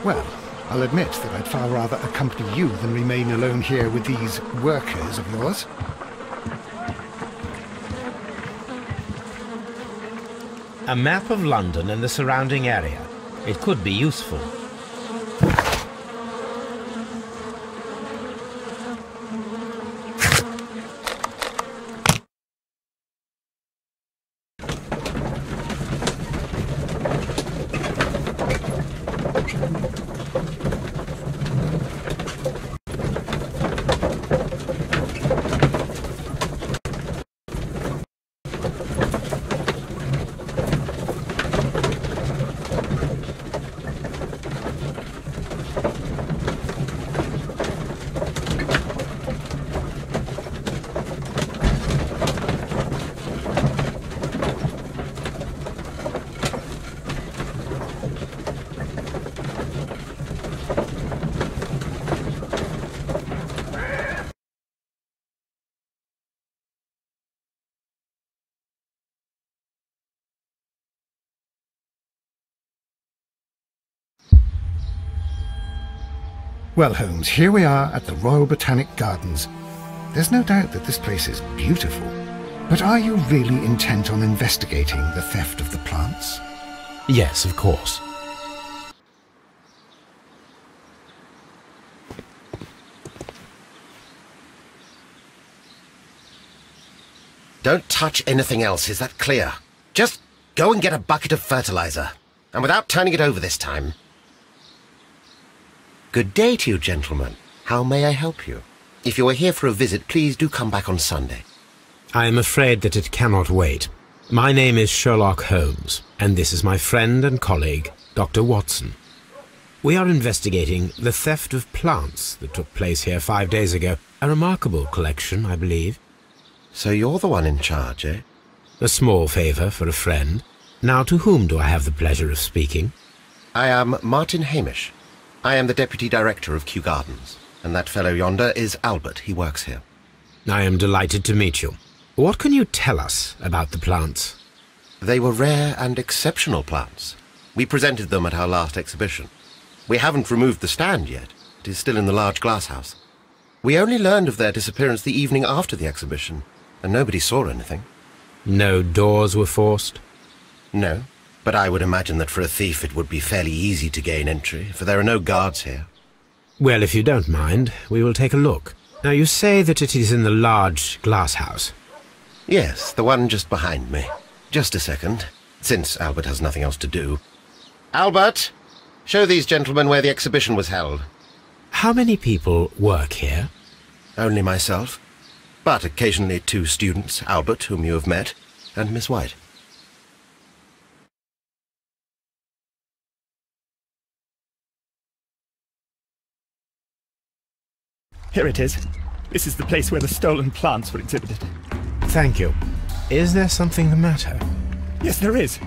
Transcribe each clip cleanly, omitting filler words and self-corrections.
Well, I'll admit that I'd far rather accompany you than remain alone here with these workers of yours. A map of London and the surrounding area. It could be useful. Well, Holmes, here we are at the Royal Botanic Gardens. There's no doubt that this place is beautiful. But are you really intent on investigating the theft of the plants? Yes, of course. Don't touch anything else, is that clear? Just go and get a bucket of fertilizer. And without turning it over this time. Good day to you, gentlemen. How may I help you? If you are here for a visit, please do come back on Sunday. I am afraid that it cannot wait. My name is Sherlock Holmes, and this is my friend and colleague, Dr. Watson. We are investigating the theft of plants that took place here 5 days ago. A remarkable collection, I believe. So you're the one in charge, eh? A small favour for a friend. Now, to whom do I have the pleasure of speaking? I am Martin Hamish. I am the Deputy Director of Kew Gardens, and that fellow yonder is Albert. He works here. I am delighted to meet you. What can you tell us about the plants? They were rare and exceptional plants. We presented them at our last exhibition. We haven't removed the stand yet. It is still in the large glass house. We only learned of their disappearance the evening after the exhibition, and nobody saw anything. No doors were forced? No. But I would imagine that for a thief it would be fairly easy to gain entry, for there are no guards here. Well, if you don't mind, we will take a look. Now, you say that it is in the large glass house. Yes, the one just behind me. Just a second, since Albert has nothing else to do. Albert, show these gentlemen where the exhibition was held. How many people work here? Only myself, but occasionally 2 students, Albert, whom you have met, and Miss White. Here it is. This is the place where the stolen plants were exhibited. Thank you. Is there something the matter? Yes, there is.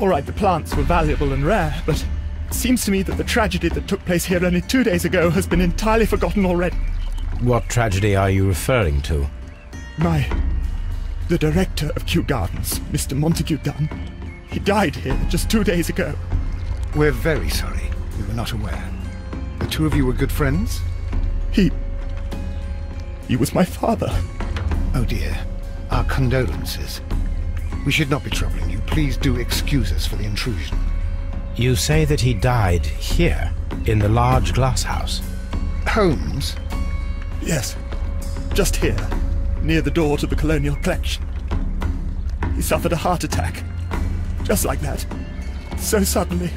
All right, the plants were valuable and rare, but it seems to me that the tragedy that took place here only 2 days ago has been entirely forgotten already. What tragedy are you referring to? The director of Kew Gardens, Mr. Montague Dunn, he died here just 2 days ago. We're very sorry. We were not aware. The two of you were good friends? He was my father. Oh dear. Our condolences. We should not be troubling you. Please do excuse us for the intrusion. You say that he died here, in the large glass house? Holmes? Yes. Just here, near the door to the colonial collection. He suffered a heart attack. Just like that. So suddenly.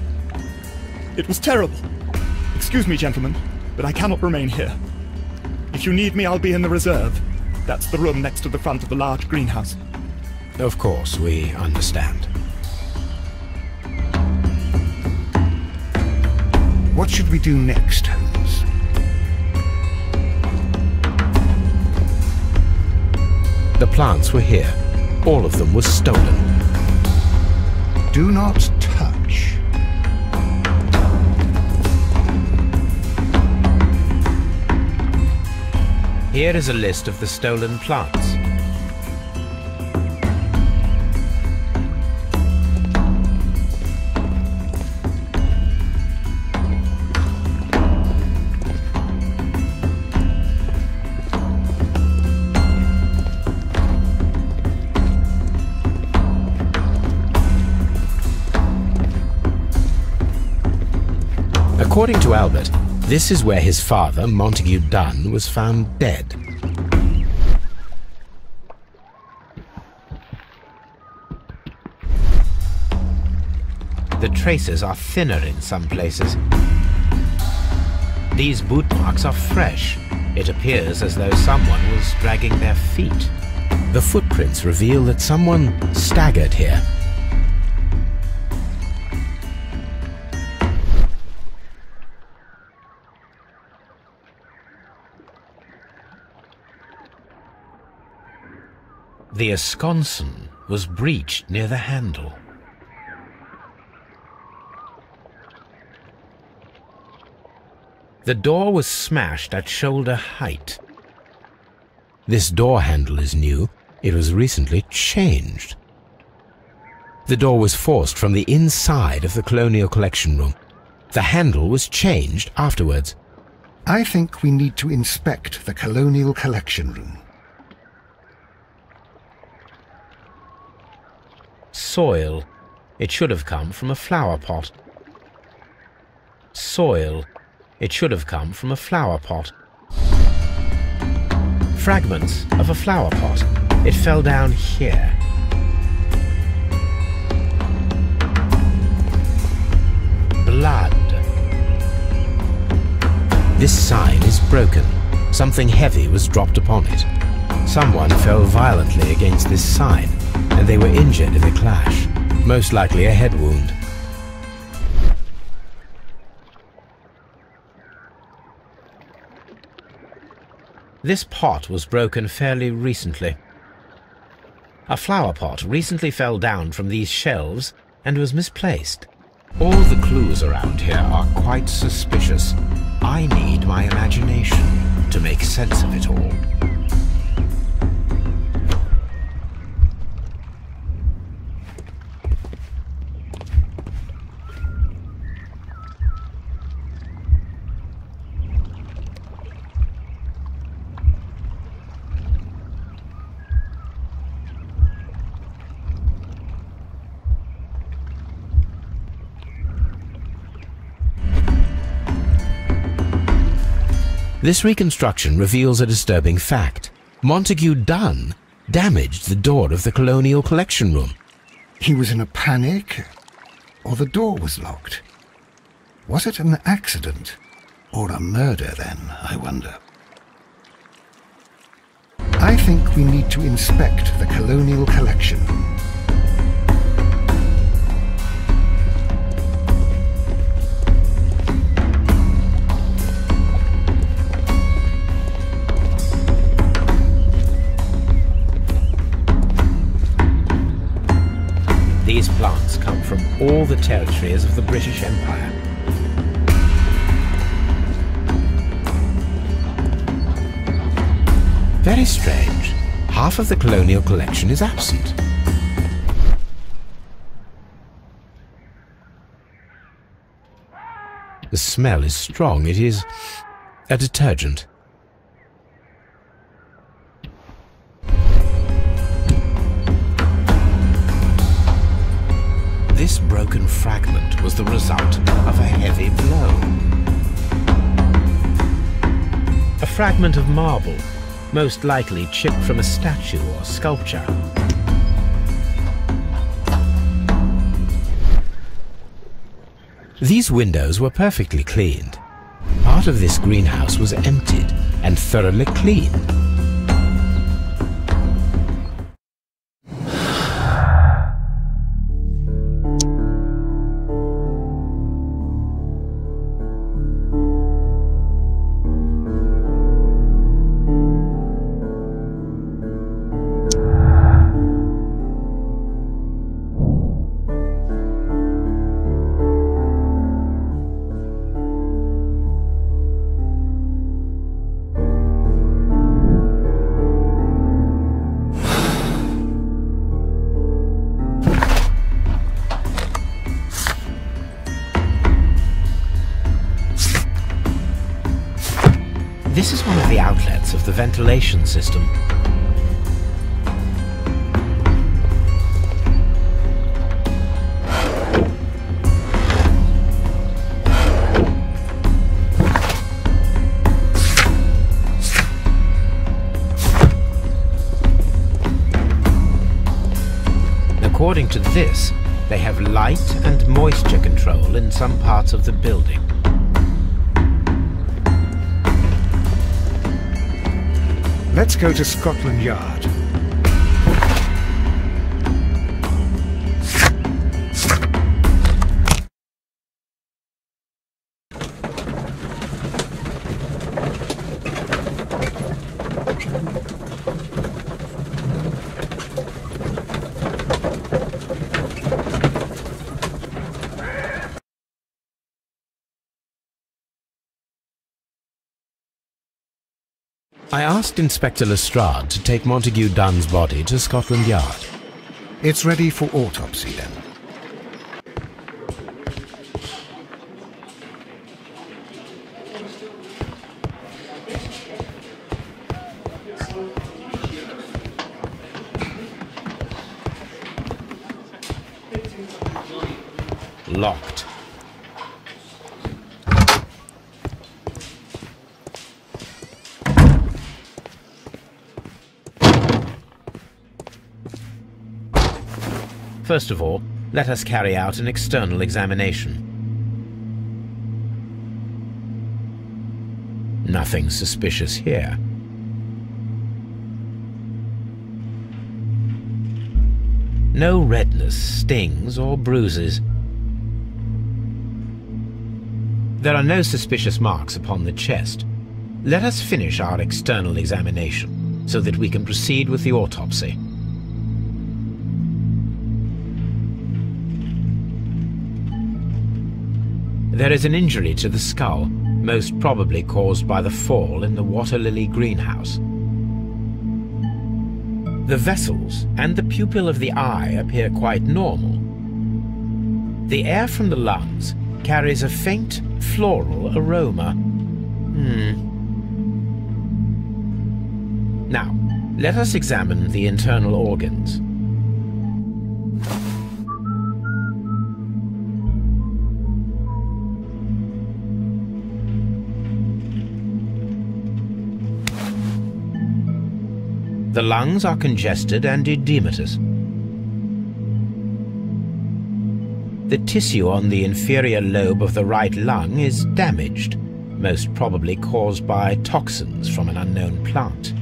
It was terrible. Excuse me, gentlemen, but I cannot remain here. If you need me, I'll be in the reserve. That's the room next to the front of the large greenhouse. Of course, we understand. What should we do next, Holmes? The plants were here. All of them were stolen. Do not touch. Here is a list of the stolen plants. According to Albert, this is where his father, Montague Dunn, was found dead. The traces are thinner in some places. These boot marks are fresh. It appears as though someone was dragging their feet. The footprints reveal that someone staggered here. The esconsson was breached near the handle. The door was smashed at shoulder height. This door handle is new. It was recently changed. The door was forced from the inside of the Colonial Collection Room. The handle was changed afterwards. I think we need to inspect the Colonial Collection Room. Soil. It should have come from a flower pot. Soil. It should have come from a flower pot. Fragments of a flower pot. It fell down here. Blood. This sign is broken. Something heavy was dropped upon it. Someone fell violently against this sign, and they were injured in the clash, most likely a head wound. This pot was broken fairly recently. A flower pot recently fell down from these shelves and was misplaced. All the clues around here are quite suspicious. I need my imagination to make sense of it all. This reconstruction reveals a disturbing fact. Montague Dunn damaged the door of the Colonial Collection Room. He was in a panic, or the door was locked. Was it an accident, or a murder then, I wonder? I think we need to inspect the Colonial Collection Room. These plants come from all the territories of the British Empire. Very strange. Half of the colonial collection is absent. The smell is strong. It is a detergent. This broken fragment was the result of a heavy blow. A fragment of marble, most likely chipped from a statue or sculpture. These windows were perfectly cleaned. Part of this greenhouse was emptied and thoroughly cleaned. This is one of the outlets of the ventilation system. according to this, they have light and moisture control in some parts of the building. Let's go to Scotland Yard. I asked Inspector Lestrade to take Montague Dunn's body to Scotland Yard. It's ready for autopsy then. Locked. First of all, let us carry out an external examination. Nothing suspicious here. No redness, stings, or bruises. There are no suspicious marks upon the chest. Let us finish our external examination so that we can proceed with the autopsy. There is an injury to the skull, most probably caused by the fall in the water lily greenhouse. The vessels and the pupil of the eye appear quite normal. The air from the lungs carries a faint floral aroma. Now, let us examine the internal organs. The lungs are congested and edematous. The tissue on the inferior lobe of the right lung is damaged, most probably caused by toxins from an unknown plant.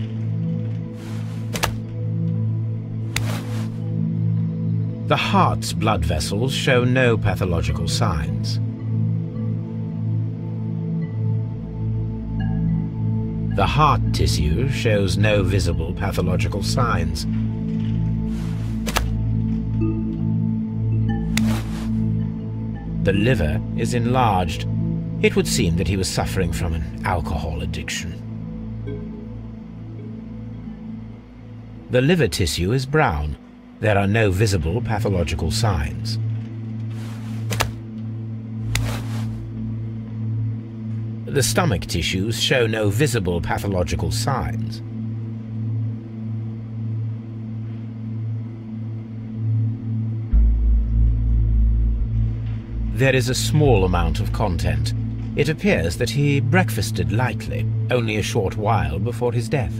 The heart's blood vessels show no pathological signs. The heart tissue shows no visible pathological signs. The liver is enlarged. It would seem that he was suffering from an alcohol addiction. The liver tissue is brown. There are no visible pathological signs. The stomach tissues show no visible pathological signs. There is a small amount of content. It appears that he breakfasted lightly, only a short while before his death.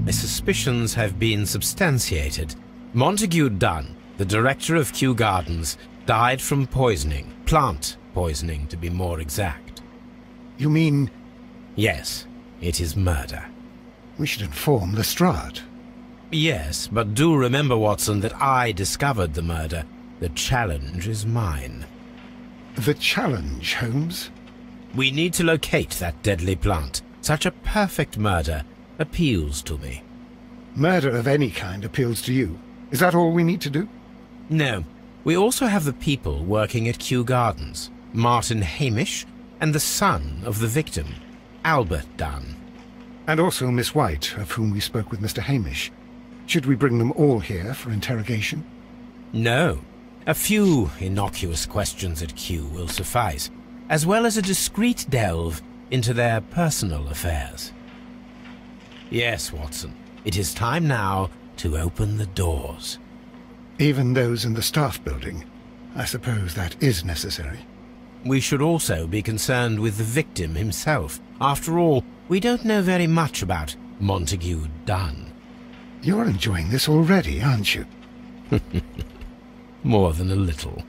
My suspicions have been substantiated. Montague Dunn, the director of Kew Gardens, died from poisoning. Plant poisoning, to be more exact. You mean... Yes, it is murder. We should inform Lestrade. Yes, but do remember, Watson, that I discovered the murder. The challenge is mine. The challenge, Holmes? We need to locate that deadly plant. Such a perfect murder appeals to me. Murder of any kind appeals to you. Is that all we need to do? No. We also have the people working at Kew Gardens. Martin Hamish and the son of the victim, Albert Dunn. And also Miss White, of whom we spoke with Mr. Hamish. Should we bring them all here for interrogation? No. A few innocuous questions at Kew will suffice, as well as a discreet delve into their personal affairs. Yes, Watson, it is time now to open the doors. Even those in the staff building? I suppose that is necessary. We should also be concerned with the victim himself. After all, we don't know very much about Montague Dunn. You're enjoying this already, aren't you? More than a little.